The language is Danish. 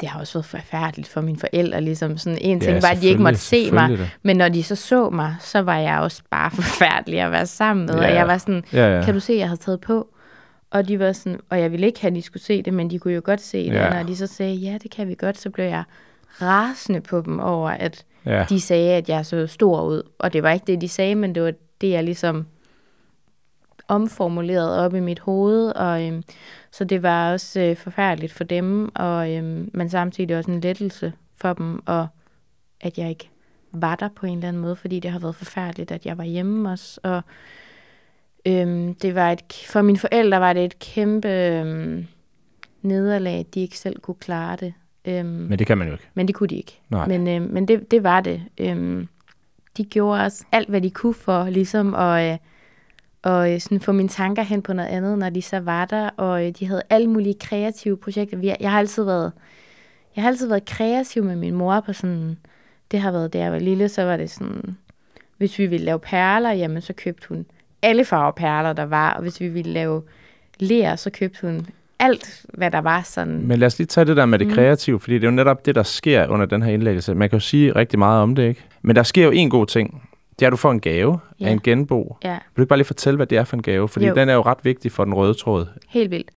det har også været forfærdeligt for mine forældre. Ligesom sådan en ting var, at de ikke måtte se mig. Men når de så mig, så var jeg også bare forfærdelig at være sammen med. Og jeg var sådan, kan du se, jeg havde taget på? Og de var sådan, og jeg ville ikke have, at de skulle se det, men de kunne jo godt se det. Og når de så sagde, ja, det kan vi godt, så blev jeg rasende på dem over, at de sagde, at jeg så stor ud. Og det var ikke det, de sagde, men det var det, jeg ligesom omformuleret op i mit hoved, og så det var også forfærdeligt for dem, og men samtidig også en lettelse for dem, og at jeg ikke var der på en eller anden måde, fordi det har været forfærdeligt, at jeg var hjemme også, og det var for mine forældre var det et kæmpe nederlag, at de ikke selv kunne klare det. Men det kan man jo ikke. Men det kunne de ikke. Nej. Men det var det. De gjorde også alt, hvad de kunne for ligesom og sådan få mine tanker hen på noget andet, når de så var der, og de havde alle mulige kreative projekter. Jeg har altid været kreativ med min mor på sådan, det har været, da jeg var lille, så var det sådan, hvis vi ville lave perler, jamen så købte hun alle farver perler, der var, og hvis vi ville lave ler, så købte hun alt, hvad der var sådan. Men lad os lige tage det der med det kreative, fordi det er jo netop det, der sker under den her indlæggelse. Man kan jo sige rigtig meget om det, ikke? Men der sker jo en god ting. Det er, at du får en gave af en genbo. Ja. Vil du ikke bare lige fortælle, hvad det er for en gave? Fordi den er jo ret vigtig for den røde tråd. Helt vildt.